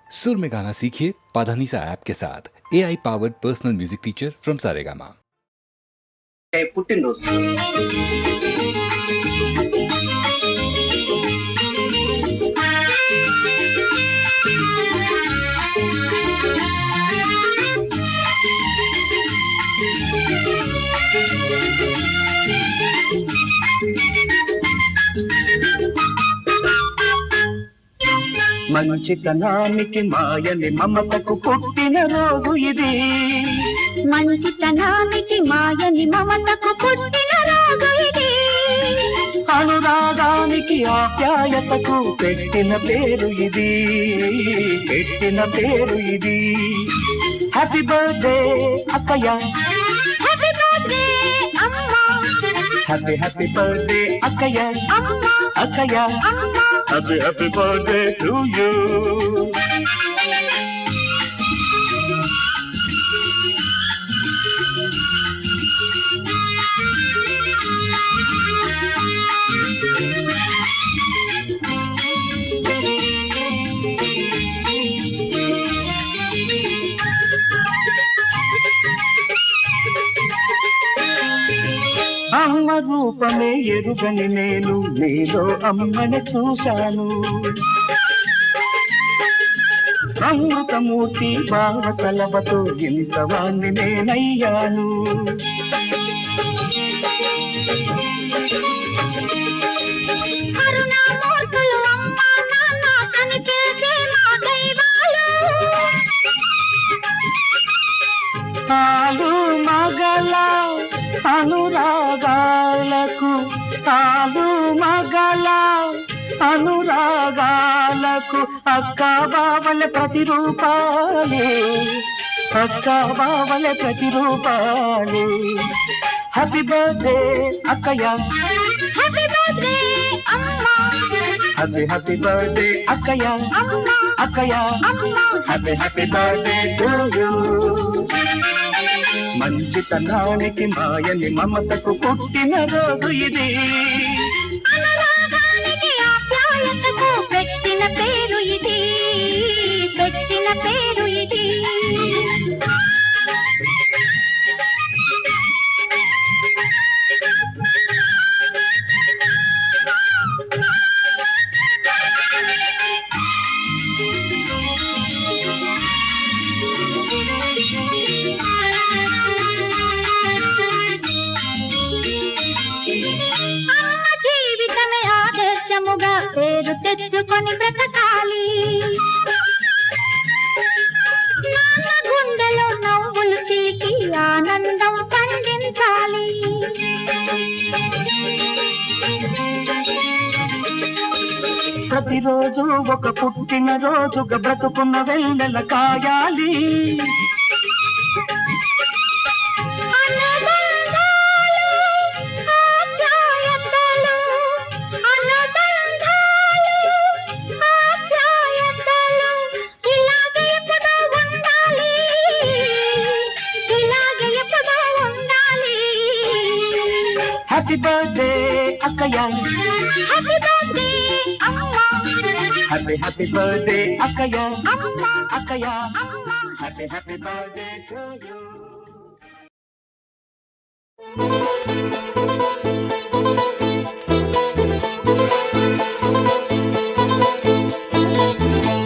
सुर में गाना सीखिए पाधानीसा ऐप के साथ AI powered personal music teacher from Saregama. పుట్టినరోజు మంచితనానికి మాయని మమతకు పుట్టిన రోజు ఇది. మంచితనానికి మాయని మమతకు పుట్టిన రోజు ఇది. అనురాగానికి ఆప్యాయతకు పెట్టిన పేరు ఇది. పెట్టిన పేరు ఇది. హ్యాపీ బర్త్డే అక్కయ్య, హ్యాపీ బర్త్డే అమ్మా, హ్యాపీ హ్యాపీ బర్త్డే అక్కయ్య, అమ్మా, అక్కయ్య, అమ్మా. Happy happy birthday to you. అమ్మ రూపమే ఎరుగని నేను నీలో అమ్మని చూశాను. అమృతమూర్తి బావ చలవతో ఇంతవాణ్ణి నేనయ్యాను. కరుణామూర్తులు అమ్మా నాన్న కనిపించే మా దైవాలు. ఆలు మగల అనురాగాలకు, ఆలు మగల అనురాగాలకు అక్క బావల ప్రతిరూపాలే, అక్క బావల ప్రతిరూపాలే. హ్యాపీ బర్త్డే అక్కయ్య, హ్యాపీ బర్త్డే అమ్మా, హ్యాపీ హ్యాపీ బర్త్డే అక్కయ్య, అమ్మా, అక్కయ్య, అమ్మా. Happy happy birthday to you. మంచితనానికి మాయని మమతకు పుట్టిన రోజు ఇది. అనురాగానికి ఆప్యాయతకు పెట్టిన పేరు ఇది. పెట్టిన పేరు ఇది. అమ్మ జీవితమే ఆదర్శముగా పేరు తెచ్చుకొని బ్రతకాలి. నాన్న గుండెలో నవ్వులు చీకి ఆనందం పండించాలి. ప్రతిరోజు ఒక పుట్టిన రోజుగా బ్రతుకున్న వెన్నెల కాయాలి. హ్యాపీ బర్త్డే అక్కయ్య, హ్యాపీ బర్త్డే అమ్మా, హ్యాపీ హ్యాపీ బర్త్డే అక్కయ్య, అమ్మా, అక్కయ్య, అమ్మా. Happy happy birthday to you.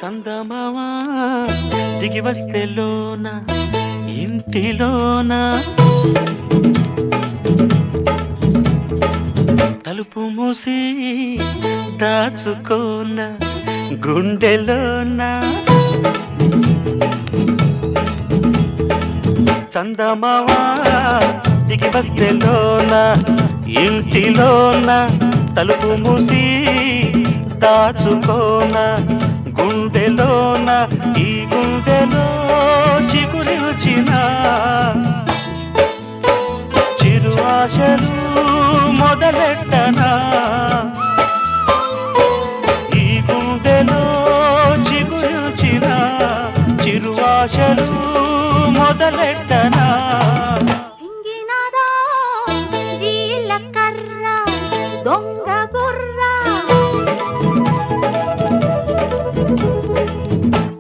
సందమావా దిగి వస్తే లోన ఇంటిలోన తలుపు మూసి దాచుకోన గుండెలోన చందమావా దిగి వస్తే లోన ఇంటిలోన తలుపు మూసి దాచుకోన గుండెలోన ఈ గుండెలో చిగురి వచ్చిన చిరు ఆశలు మొదలెట్టనా. ఈ గుండెలో చిగురి వచ్చిన చిరు ఆశలు మొదలెట్టనా. సింగినాదా జీలకర్ర దొంగ బుర్ర,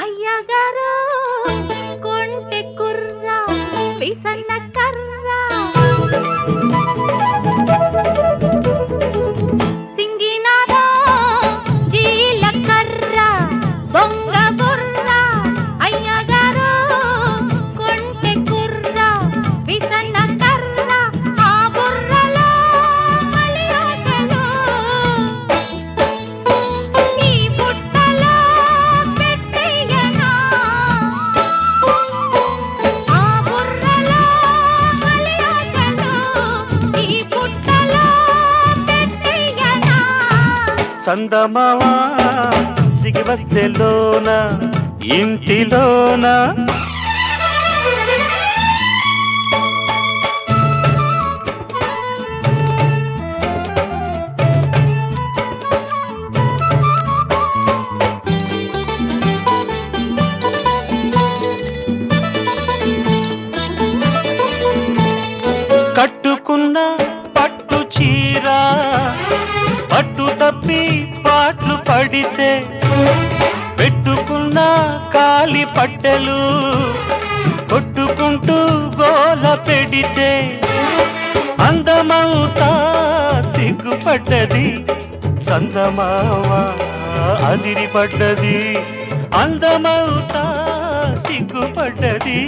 అయ్య చందమావా దిగి వస్తెలోన ఇంటిలోన కట్టుకున్న పట్టు చీర పట్టు తప్పి పాట్లు పడితే పెట్టుకున్న కాలి పట్టెలు కొట్టుకుంటూ గోల పెడితే అందమవుతా సిగ్గుపడ్డది చందమావా అదిరిపడ్డది అందమవుతా సిగ్గుపడ్డది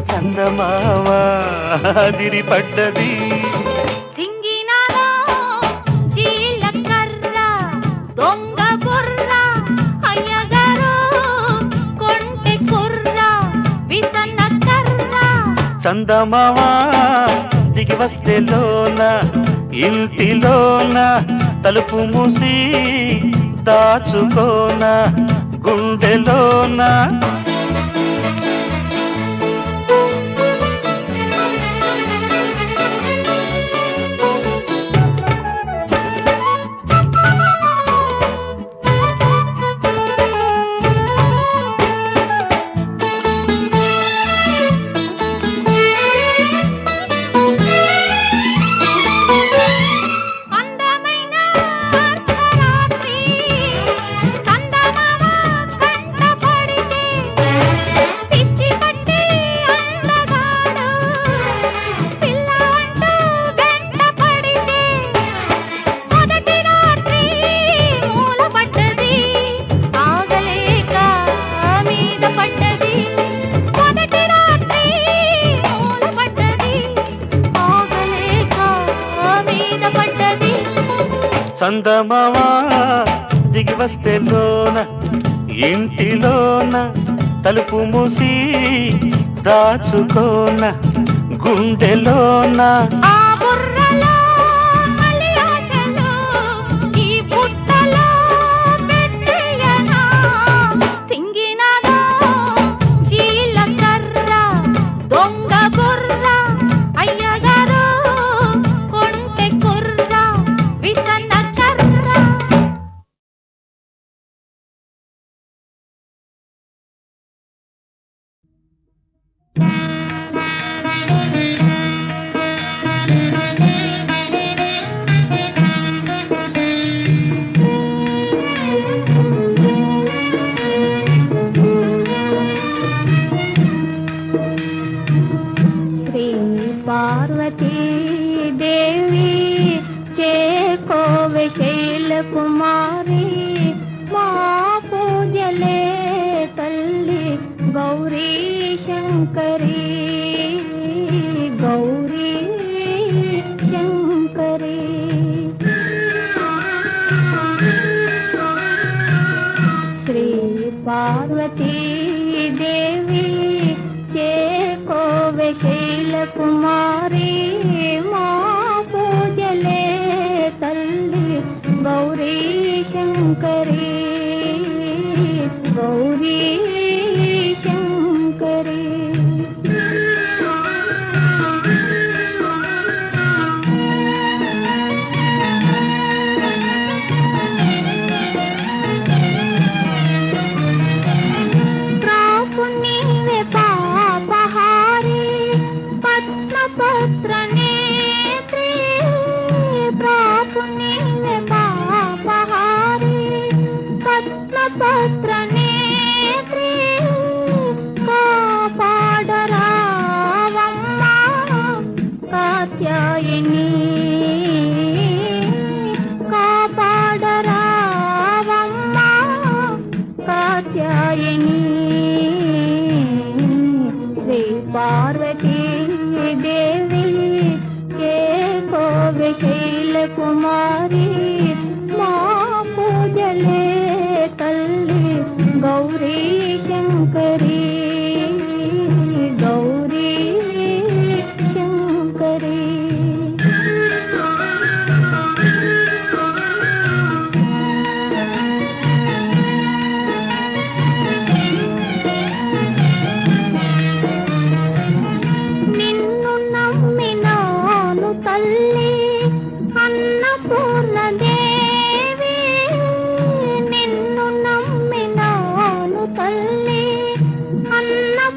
చందమావా అదిరిపడ్డది సింగినాలో జీలకర్ర దొంగ బుర్ర అయ్యగారు కొంటె కుర్ర విసన్న కర్ర చందమావా దిగి వస్తెలోన ఇంటిలోన తలుపు మూసి దాచుకోన గుండెలోన అందమైన అర్ధరాత్రి చందమామ కంట పడితే పిచ్చి పట్టి అందగాడు పిల్ల అంటూ వెంట పడితే మొదటి రాత్రి మూలపడ్డది ఆగలేక మీద పడ్డది మొదటి రాత్రి మూలపడ్డది ఆగలేక మీద పడ్డది చందమావా దిగి వస్తెలోన ఇంటిలోన తలుపు మూసి దాచుకోన గుండెలోన ఆ బుర్రలో మలి ఆశలు ఈ పుట్టలో పెట్టేయనా సింగినాలో జీలకర్ర దొంగ బుర్ర అయ్యగారు కొంటె కుర్ర విసన్న కర్ర శ్రీ పార్వతీ దేవి చేకోవె శైల కుమారి మా పూజలే తల్లి గౌరీ శంకరి గౌరీ శంకరి శ్రీ పార్వతీ దేవి చేకోవె శైల కుమారి మా పూజలే తల్లి గౌరీ శంకరి గౌరీ శంకరి ప్రాపు నీవే పాపహారి పద్మపత్ర నేత్రి ప్రాపు నీవే పాపహారి పద్మపత్ర నేత్రి కాపాడరావమ్మా కాత్యాయని కాపాడరావమ్మా కాత్యాయని శ్రీ పార్వతీ దేవి చేకోవె శైల కుమారి మా పూజలే తల్లి గౌరీ శంకరి గౌరీ శంకరి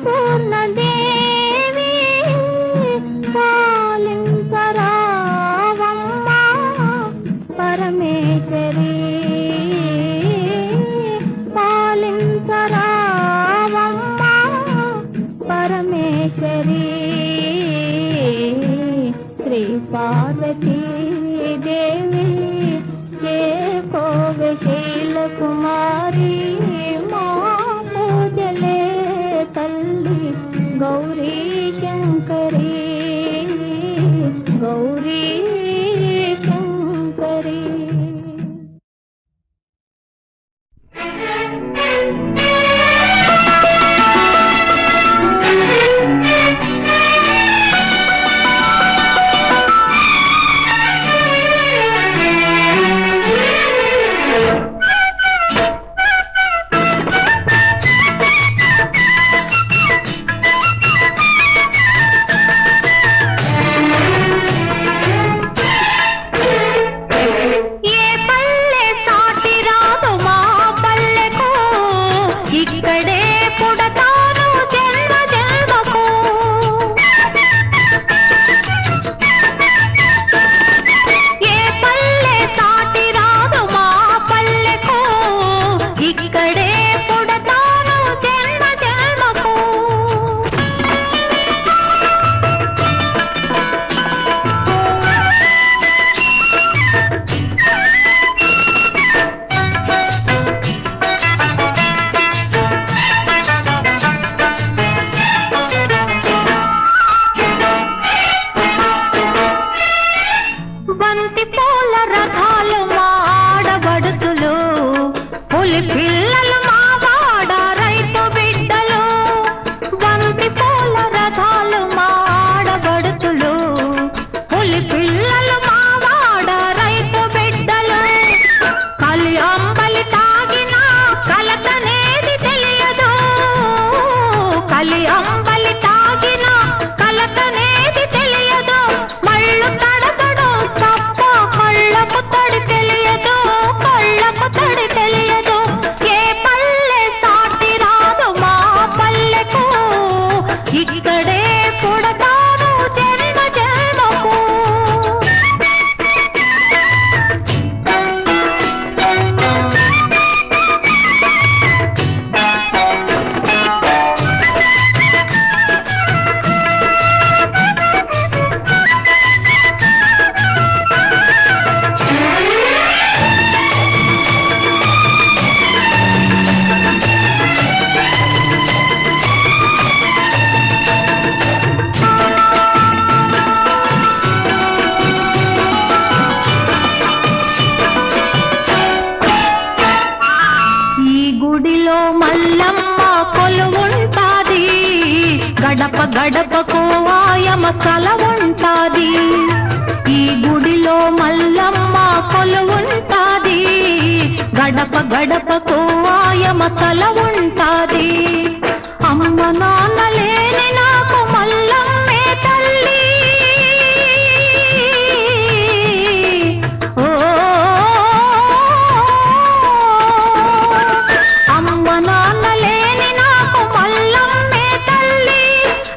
పూర్ణదేవి పాలించరావమ్మా పరమేశ్వరి పాలించరావమ్మా పరమేశ్వరి శ్రీ పార్వతీ దేవి చేకోవె శైలకుమారి మా పూజలే తల్లి గౌరీ శంకరి గౌరీ శంకరి. గడప గడపకు ఆయమ కలవుంటాది, ఈ గుడిలో మల్లమ్మ కొలువుంటాది. గడప గడపకు ఆయమ కలవుంటాది. అమ్మ నాన్న లేని నాకు మల్లమ్మే తల్లి, ఓ అమ్మ నాన్న లేని నాకు మల్లమ్మే తల్లి.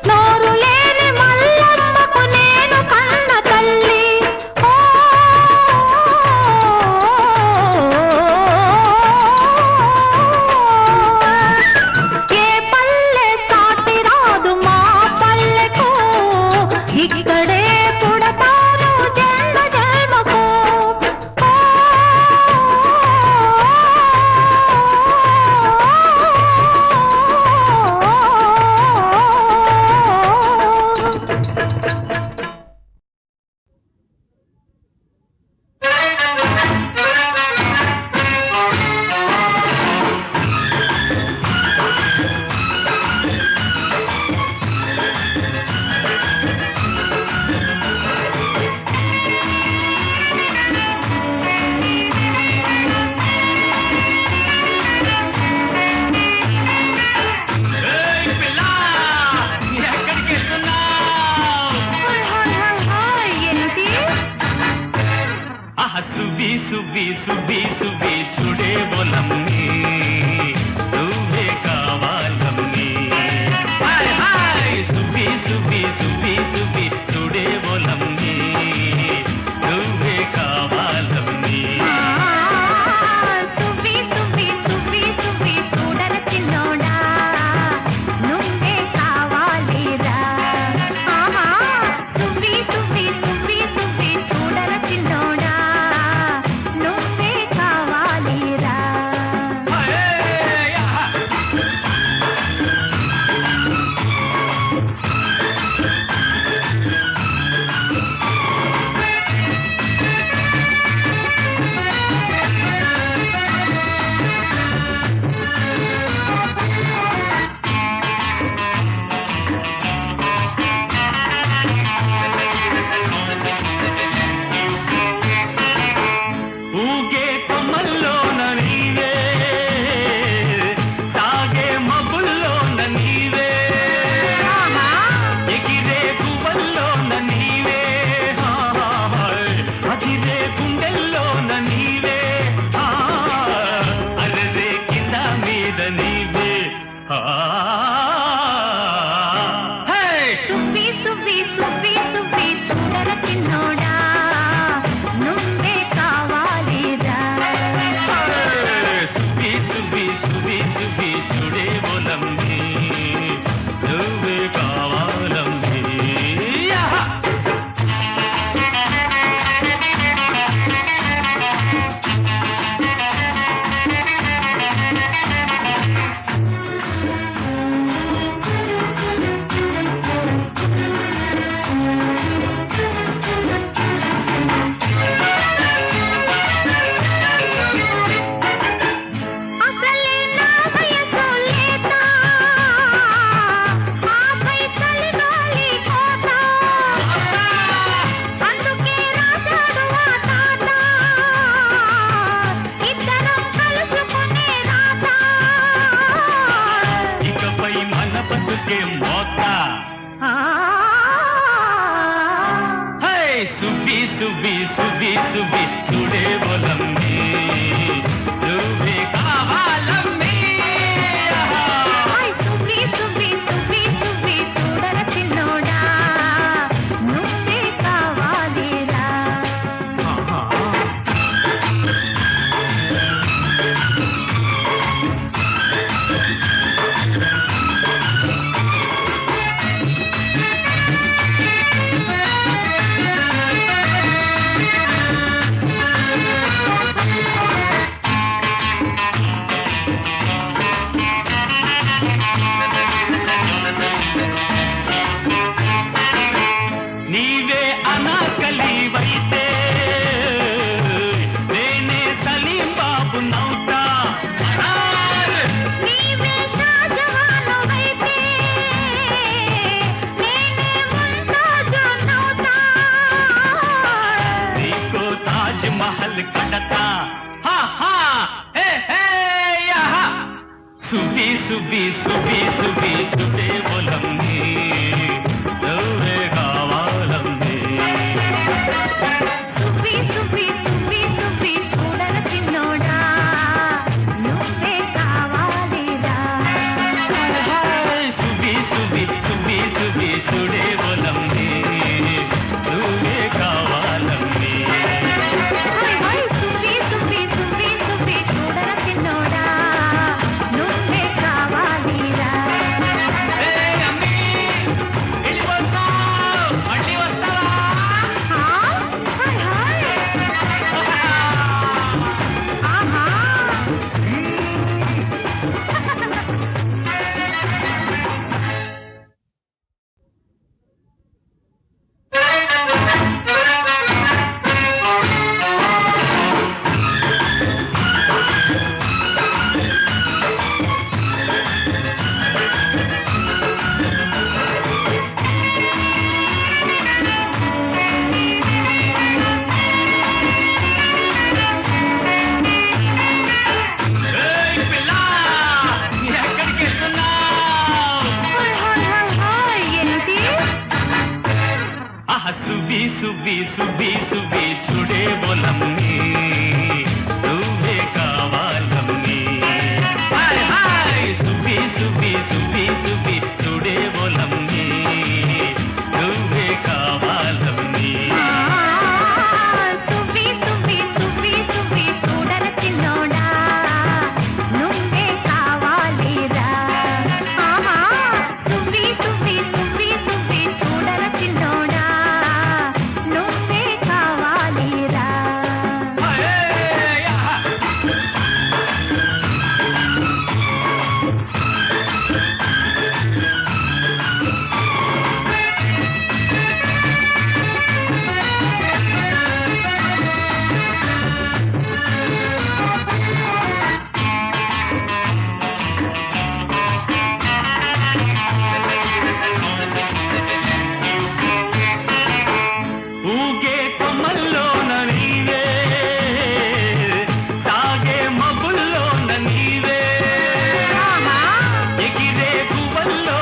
నోరు లేని మల్లమ్మకు నేను కన్న తల్లి. ఏ పల్లె సాటి రాదు మా పల్లెకు, ఇక్కడే పుడతాను జన్మ జన్మకు. సుబ్బి సుబ్బి సుబ్బి సుబ్బి చూడే బోలమ్మి, నువ్వే కావాలమ్మి. ఆ, హే! సువ్వి సువ్వి సువ్వి సువ్వి చూడర చిన్నోడా నువ్వే కావాలిరా సువ్వి సువ్వి సువ్వి సువ్వి చూడే బోలమ్మి నువ్వే కావాలమ్మి ఆహా! అసలే నా వయసు లేత ఆపై చలిగాలి కోత అందుకే రాశాడు ఆ తాత ఇద్దరం కలుసుకునే రాత ఇకపై మన బతుకే మోత హే! సువ్వి సువ్వి సువ్వి సువ్వి చూడే బోలమ్మి నువ్వే కావాలమ్మి ఆహా! హాయ్ సువ్వి సువ్వి సువ్వి సువ్వి చూడర చిన్నోడా నువ్వే కావాలిరా ఆహా! నీవే అనాకలివైతే నేనే సలీం బాబు నౌతా అనార్! నీవే షాజహానువైతే నేనే ముంతాజు నౌతా నీకో తాజ్ మహల్ కడతా హా హా హే హే యహా! సువ్వి సువ్వి సువ్వి సువ్వి చుడే బోలమ్మి నువ్వే కావాలమ్మి సువ్వి సువ్వి సువ్వి సువ్వి చూడర చిన్నోడా నువ్వే కావాలిరా సువ్వి సువ్వి సువ్వి సువ్వి చుడే బోలమ్మి నువ్వే కావాలమ్మి హాయ్ హాయ్ సువ్వి సువ్వి సువ్వి సువ్వి చూడర చిన్నోడా నువ్వే కావాలిరా ఏ అమ్మి వెళ్ళిపోతావ్ మళ్ళీ వస్తావా హాయ్ హాయ్ ఆహా ఏయ్ పిల్ల ఎక్కడికి వెళ్తున్నావ్ హాయ్ హాయ్ హాయ్ హాయ్ ఏంటి ఆహా సువ్వి సువ్వి సువ్వి సువ్వి చూడే బోలమ్మి నువ్వే కావాలమ్మి హాయ్ హాయ్ సువ్వి సువ్వి సువ్వి సువ్వి చూడే బోలమ్మి నువ్వే కావాలమ్మి సువ్వి సువ్వి సువ్వి సువ్వి చూడర చిన్నోడా నువ్వే కావాలిరా ఆహా సువ్వి సువ్వి సువ్వి సువ్వి చూడర చిన్నోడా నువ్వే కావాలిరా హే ఆహా! ఊగే కొమ్మల్లోన నీవే సాగే మబ్బుల్లోన నీవే ఎగిరే గువ్వల్లో